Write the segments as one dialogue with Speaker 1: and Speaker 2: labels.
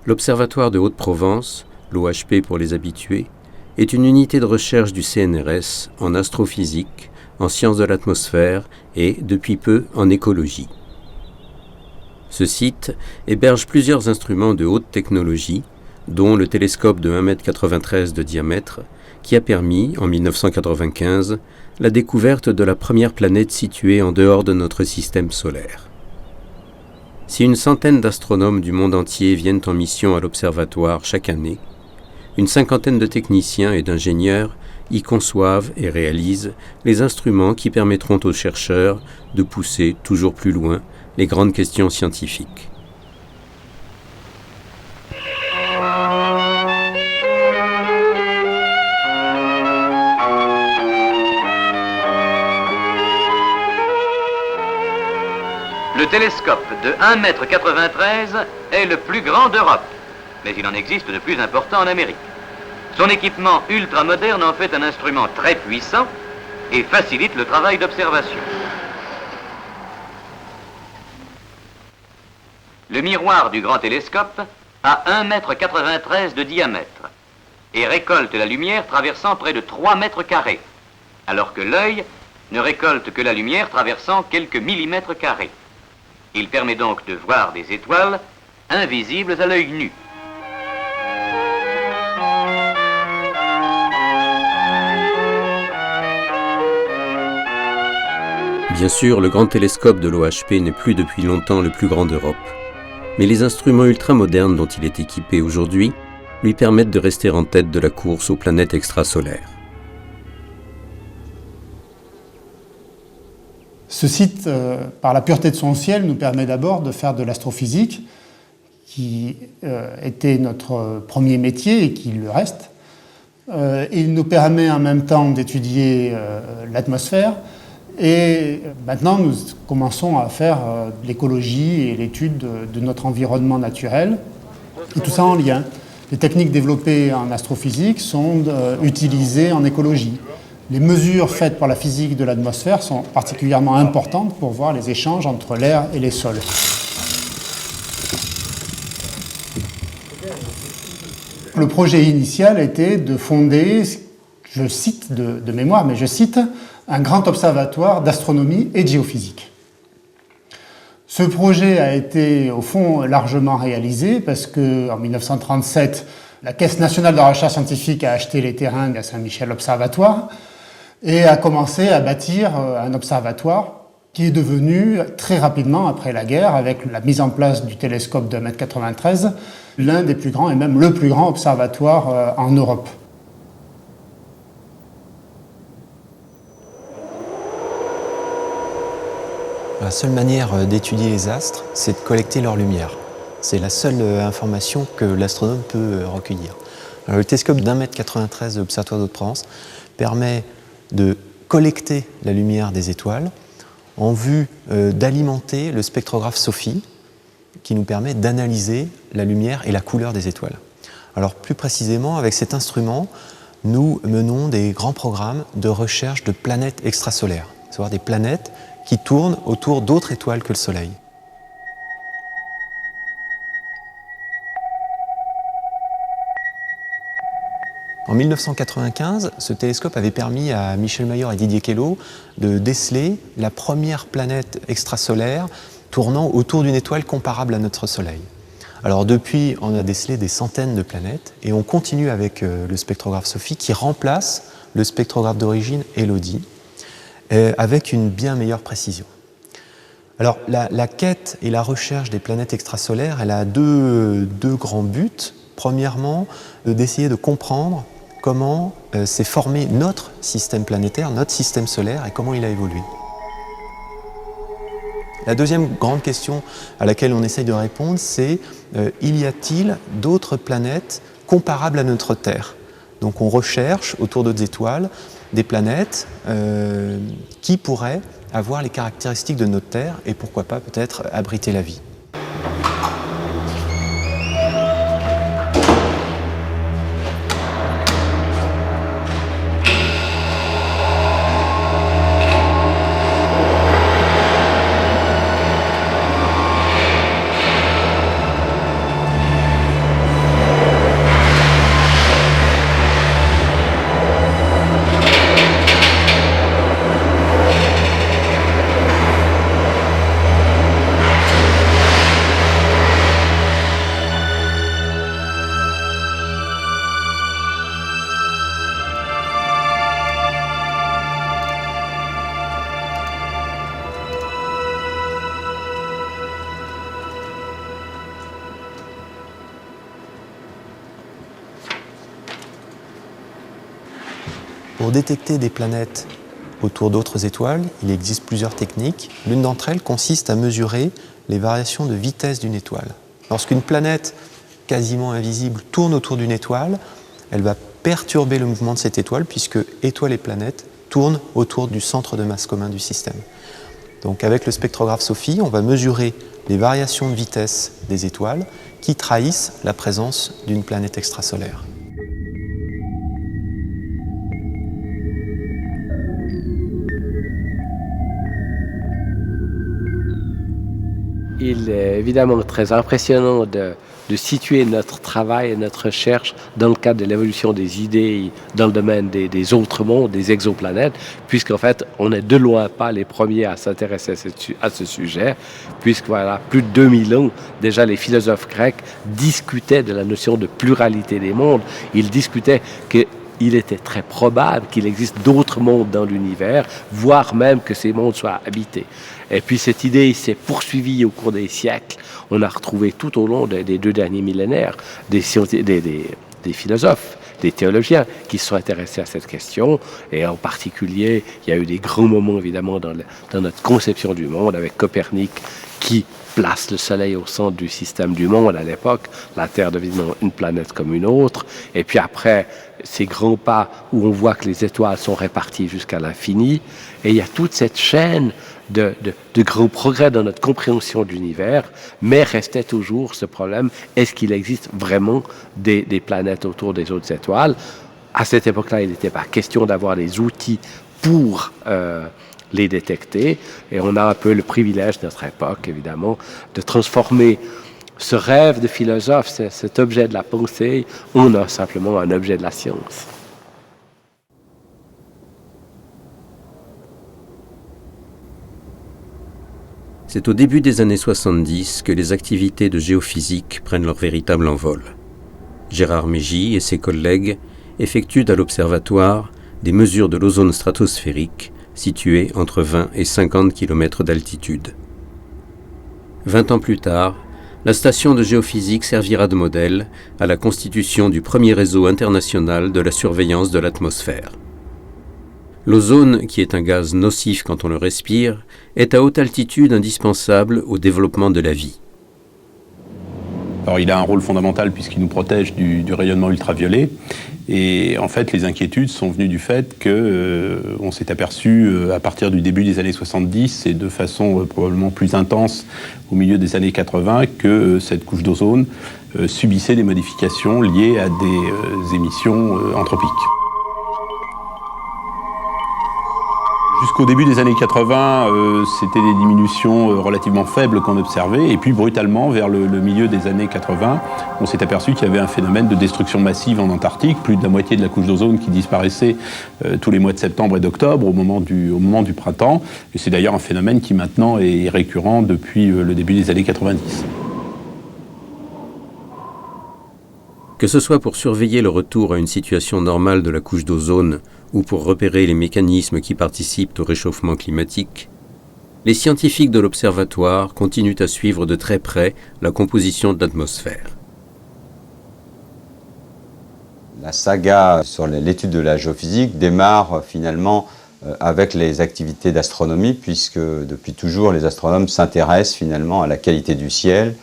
Speaker 1: L'Observatoire de Haute-Provence, l'OHP pour les habitués, est une unité de recherche du CNRS en astrophysique, en sciences de l'atmosphère et, depuis peu, en écologie. Ce site héberge plusieurs instruments de haute technologie, dont le télescope de 1,93 m de diamètre, qui a permis, en 1995, la découverte de la première planète située en dehors de notre système solaire. Si une centaine d'astronomes du monde entier viennent en mission à l'observatoire chaque année, une cinquantaine de techniciens et d'ingénieurs y conçoivent et réalisent les instruments qui permettront aux chercheurs de pousser toujours plus loin les grandes questions scientifiques.
Speaker 2: Le télescope de 1,93 m est le plus grand d'Europe, mais il en existe de plus important en Amérique. Son équipement ultra moderne en fait un instrument très puissant et facilite le travail d'observation. Le miroir du grand télescope a 1,93 m de diamètre et récolte la lumière traversant près de 3 mètres carrés, alors que l'œil ne récolte que la lumière traversant quelques millimètres carrés. Il permet donc de voir des étoiles invisibles à l'œil nu.
Speaker 1: Bien sûr, le grand télescope de l'OHP n'est plus depuis longtemps le plus grand d'Europe. Mais les instruments ultramodernes dont il est équipé aujourd'hui lui permettent de rester en tête de la course aux planètes extrasolaires.
Speaker 3: Ce site, par la pureté de son ciel, nous permet d'abord de faire de l'astrophysique, qui était notre premier métier et qui le reste. Il nous permet en même temps d'étudier l'atmosphère. Et maintenant, nous commençons à faire l'écologie et l'étude de notre environnement naturel, et tout ça en lien. Les techniques développées en astrophysique sont utilisées en écologie. Les mesures faites par la physique de l'atmosphère sont particulièrement importantes pour voir les échanges entre l'air et les sols. Le projet initial était de fonder, je cite de mémoire, mais je cite, un grand observatoire d'astronomie et de géophysique. Ce projet a été, au fond, largement réalisé parce qu'en 1937, la Caisse nationale de recherche scientifique a acheté les terrains à Saint-Michel Observatoire et a commencé à bâtir un observatoire qui est devenu très rapidement après la guerre, avec la mise en place du télescope de 1,93 m, l'un des plus grands et même le plus grand observatoire en Europe.
Speaker 4: La seule manière d'étudier les astres, c'est de collecter leur lumière. C'est la seule information que l'astronome peut recueillir. Alors, le télescope d'1,93 m de l'Observatoire d'Haute-Provence permet de collecter la lumière des étoiles en vue d'alimenter le spectrographe SOFIE, qui nous permet d'analyser la lumière et la couleur des étoiles. Alors plus précisément, avec cet instrument, nous menons des grands programmes de recherche de planètes extrasolaires, à savoir des planètes qui tournent autour d'autres étoiles que le Soleil. En 1995, ce télescope avait permis à Michel Mayor et Didier Queloz de déceler la première planète extrasolaire tournant autour d'une étoile comparable à notre Soleil. Alors depuis, on a décelé des centaines de planètes et on continue avec le spectrographe SOFIE qui remplace le spectrographe d'origine Elodie avec une bien meilleure précision. Alors la quête et la recherche des planètes extrasolaires, elle a deux grands buts. Premièrement, d'essayer de comprendre comment s'est formé notre système planétaire, notre système solaire et comment il a évolué. La deuxième grande question à laquelle on essaye de répondre, c'est y a-t-il d'autres planètes comparables à notre Terre? Donc on recherche autour d'autres étoiles des planètes qui pourraient avoir les caractéristiques de notre Terre et pourquoi pas peut-être abriter la vie. Pour détecter des planètes autour d'autres étoiles, il existe plusieurs techniques. L'une d'entre elles consiste à mesurer les variations de vitesse d'une étoile. Lorsqu'une planète quasiment invisible tourne autour d'une étoile, elle va perturber le mouvement de cette étoile puisque étoiles et planètes tournent autour du centre de masse commun du système. Donc avec le spectrographe SOFIE, on va mesurer les variations de vitesse des étoiles qui trahissent la présence d'une planète extrasolaire.
Speaker 5: Il est évidemment très impressionnant de situer notre travail et notre recherche dans le cadre de l'évolution des idées dans le domaine des autres mondes, des exoplanètes, puisqu'en fait, on n'est de loin pas les premiers à s'intéresser à ce sujet, puisque voilà, plus de 2000 ans, déjà les philosophes grecs discutaient de la notion de pluralité des mondes. Ils discutaient qu'il était très probable qu'il existe d'autres mondes dans l'univers, voire même que ces mondes soient habités. Et puis cette idée s'est poursuivie au cours des siècles. On a retrouvé tout au long des 2 derniers millénaires des philosophes, des théologiens qui se sont intéressés à cette question. Et en particulier, il y a eu des grands moments évidemment dans notre conception du monde avec Copernic qui place le Soleil au centre du système du monde à l'époque, la Terre devenant une planète comme une autre. Et puis après, ces grands pas où on voit que les étoiles sont réparties jusqu'à l'infini. Et il y a toute cette chaîne de grands progrès dans notre compréhension de l'univers, mais restait toujours ce problème, est-ce qu'il existe vraiment des planètes autour des autres étoiles? À cette époque-là, il n'était pas question d'avoir des outils pour les détecter, et on a un peu le privilège de notre époque, évidemment, de transformer ce rêve de philosophe, cet objet de la pensée, en simplement un objet de la science.
Speaker 1: C'est au début des années 70 que les activités de géophysique prennent leur véritable envol. Gérard Mégy et ses collègues effectuent à l'observatoire des mesures de l'ozone stratosphérique situé entre 20 et 50 km d'altitude. 20 ans plus tard, la station de géophysique servira de modèle à la constitution du premier réseau international de la surveillance de l'atmosphère. L'ozone, qui est un gaz nocif quand on le respire, est à haute altitude indispensable au développement de la vie.
Speaker 6: Alors, il a un rôle fondamental puisqu'il nous protège du rayonnement ultraviolet. Et en fait, les inquiétudes sont venues du fait qu'on s'est aperçu à partir du début des années 70 et de façon probablement plus intense au milieu des années 80 que cette couche d'ozone subissait des modifications liées à des émissions anthropiques. Jusqu'au début des années 80, c'était des diminutions relativement faibles qu'on observait. Et puis brutalement, vers le milieu des années 80, on s'est aperçu qu'il y avait un phénomène de destruction massive en Antarctique. Plus de la moitié de la couche d'ozone qui disparaissait tous les mois de septembre et d'octobre au moment du printemps. Et c'est d'ailleurs un phénomène qui maintenant est récurrent depuis le début des années 90.
Speaker 1: Que ce soit pour surveiller le retour à une situation normale de la couche d'ozone ou pour repérer les mécanismes qui participent au réchauffement climatique, les scientifiques de l'observatoire continuent à suivre de très près la composition de l'atmosphère.
Speaker 7: La saga sur l'étude de la géophysique démarre finalement avec les activités d'astronomie, puisque depuis toujours les astronomes s'intéressent finalement à la qualité du ciel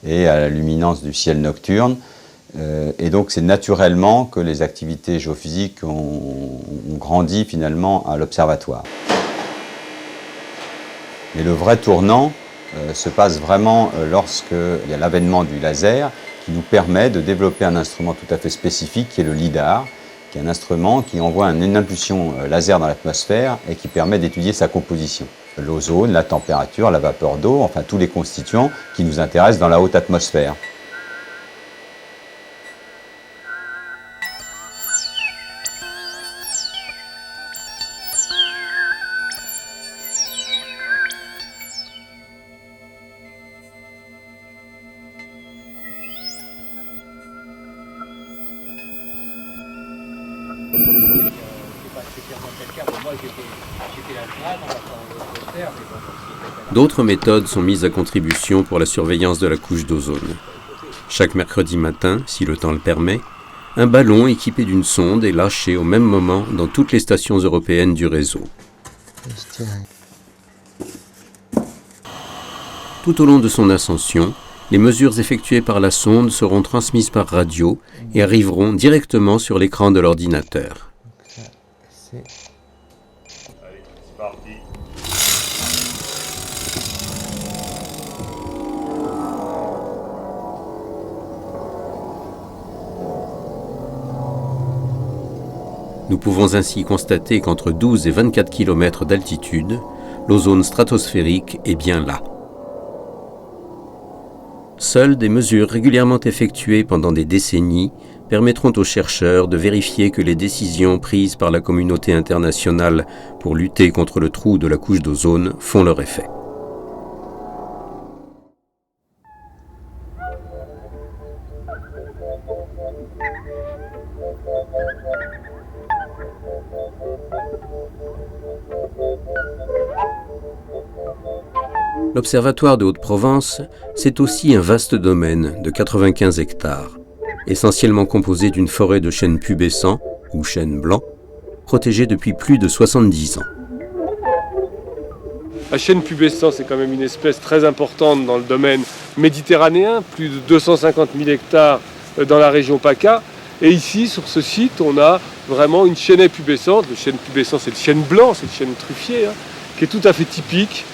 Speaker 7: et à la luminance du ciel nocturne. Et donc c'est naturellement que les activités géophysiques ont grandi finalement à l'observatoire. Mais le vrai tournant se passe vraiment lorsqu'il y a l'avènement du laser qui nous permet de développer un instrument tout à fait spécifique qui est le LIDAR, qui est un instrument qui envoie une impulsion laser dans l'atmosphère et qui permet d'étudier sa composition. L'ozone, la température, la vapeur d'eau, enfin tous les constituants qui nous intéressent dans la haute atmosphère.
Speaker 1: D'autres méthodes sont mises à contribution pour la surveillance de la couche d'ozone. Chaque mercredi matin, si le temps le permet, un ballon équipé d'une sonde est lâché au même moment dans toutes les stations européennes du réseau. Tout au long de son ascension, les mesures effectuées par la sonde seront transmises par radio et arriveront directement sur l'écran de l'ordinateur. Nous pouvons ainsi constater qu'entre 12 et 24 km d'altitude, l'ozone stratosphérique est bien là. Seules des mesures régulièrement effectuées pendant des décennies permettront aux chercheurs de vérifier que les décisions prises par la communauté internationale pour lutter contre le trou de la couche d'ozone font leur effet. L'Observatoire de Haute-Provence, c'est aussi un vaste domaine de 95 hectares, essentiellement composé d'une forêt de chênes pubescents, ou chênes blancs, protégés depuis plus de 70 ans.
Speaker 8: La chêne pubescent, c'est quand même une espèce très importante dans le domaine méditerranéen, plus de 250 000 hectares dans la région PACA. Et ici, sur ce site, on a vraiment une chênaie pubescente. Le chêne pubescent, c'est le chêne blanc, c'est le chêne truffier, qui est tout à fait typique.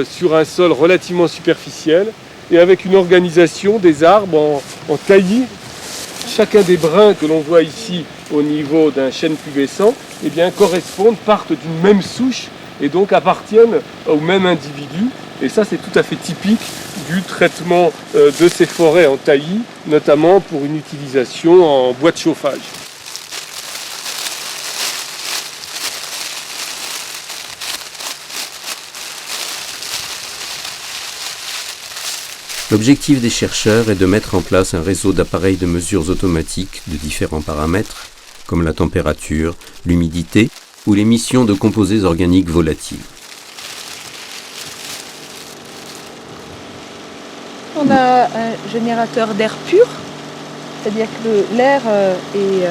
Speaker 8: Sur un sol relativement superficiel et avec une organisation des arbres en taillis. Chacun des brins que l'on voit ici au niveau d'un chêne pubescent partent d'une même souche et donc appartiennent au même individu. Et ça, c'est tout à fait typique du traitement de ces forêts en taillis, notamment pour une utilisation en bois de chauffage.
Speaker 1: L'objectif des chercheurs est de mettre en place un réseau d'appareils de mesures automatiques de différents paramètres, comme la température, l'humidité ou l'émission de composés organiques volatiles.
Speaker 9: On a un générateur d'air pur, c'est-à-dire que l'air est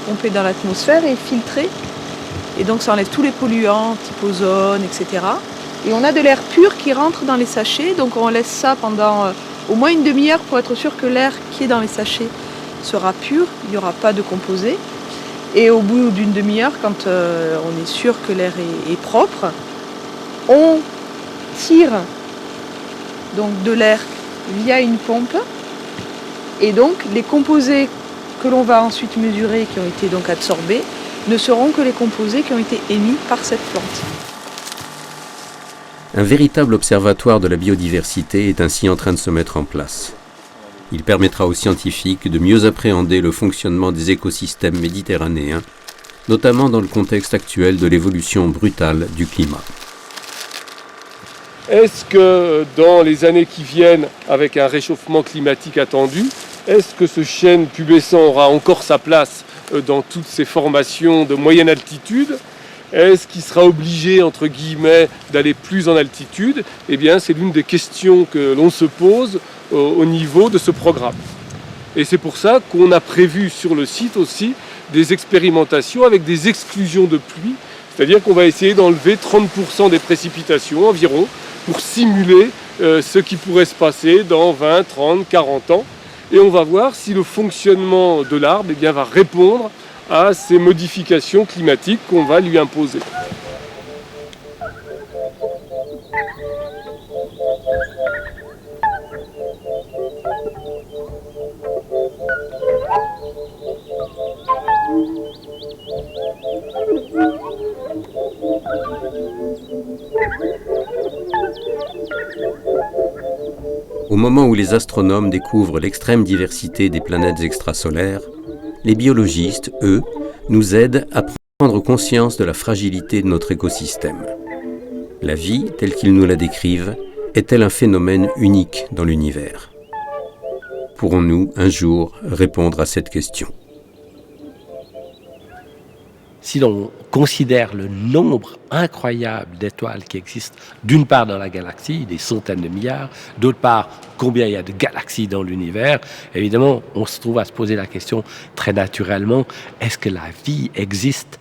Speaker 9: pompé dans l'atmosphère et filtré, et donc ça enlève tous les polluants, type ozone, etc. Et on a de l'air pur qui rentre dans les sachets, donc on laisse ça pendant au moins une demi-heure pour être sûr que l'air qui est dans les sachets sera pur, il n'y aura pas de composés. Et au bout d'une demi-heure, quand on est sûr que l'air est propre, on tire donc de l'air via une pompe. Et donc les composés que l'on va ensuite mesurer, qui ont été donc absorbés, ne seront que les composés qui ont été émis par cette plante.
Speaker 1: Un véritable observatoire de la biodiversité est ainsi en train de se mettre en place. Il permettra aux scientifiques de mieux appréhender le fonctionnement des écosystèmes méditerranéens, notamment dans le contexte actuel de l'évolution brutale du climat.
Speaker 8: Est-ce que dans les années qui viennent, avec un réchauffement climatique attendu, est-ce que ce chêne pubescent aura encore sa place dans toutes ces formations de moyenne altitude ? Est-ce qu'il sera obligé, entre guillemets, d'aller plus en altitude ? Eh bien, c'est l'une des questions que l'on se pose au niveau de ce programme. Et c'est pour ça qu'on a prévu sur le site aussi des expérimentations avec des exclusions de pluie, c'est-à-dire qu'on va essayer d'enlever 30% des précipitations environ pour simuler ce qui pourrait se passer dans 20, 30, 40 ans. Et on va voir si le fonctionnement de l'arbre va répondre à ces modifications climatiques qu'on va lui imposer.
Speaker 1: Au moment où les astronomes découvrent l'extrême diversité des planètes extrasolaires, les biologistes, eux, nous aident à prendre conscience de la fragilité de notre écosystème. La vie, telle qu'ils nous la décrivent, est-elle un phénomène unique dans l'univers ? Pourrons-nous, un jour, répondre à cette question ?
Speaker 5: si l'on considère le nombre incroyable d'étoiles qui existent, d'une part dans la galaxie, des centaines de milliards, d'autre part, combien il y a de galaxies dans l'univers, évidemment, on se trouve à se poser la question très naturellement, est-ce que la vie existe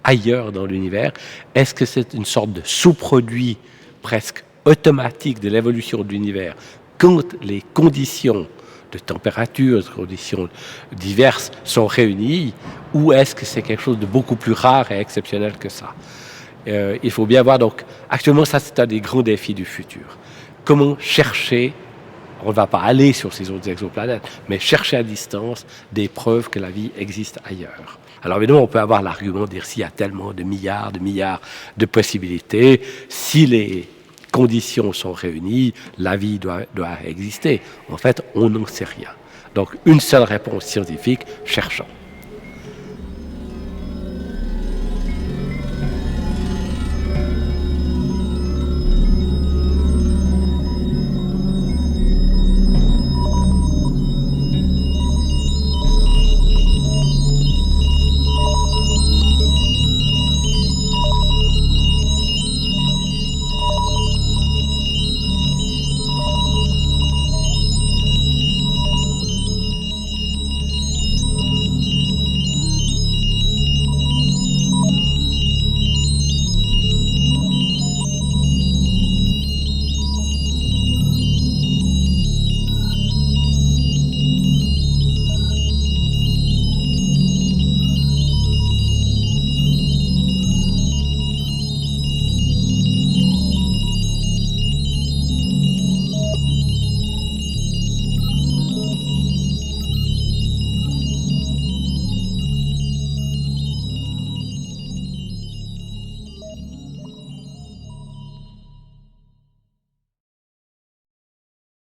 Speaker 5: ailleurs dans l'univers? Est-ce que c'est une sorte de sous-produit presque automatique de l'évolution de l'univers quand les conditions de température, de conditions diverses sont réunies, ou est-ce que c'est quelque chose de beaucoup plus rare et exceptionnel que ça? Il faut bien voir, donc, actuellement, ça c'est un des grands défis du futur. Comment chercher, on ne va pas aller sur ces autres exoplanètes, mais chercher à distance des preuves que la vie existe ailleurs. Alors évidemment, on peut avoir l'argument de dire s'il y a tellement de milliards de possibilités, si les conditions sont réunies, la vie doit exister. En fait, on n'en sait rien. Donc, une seule réponse scientifique, cherchons.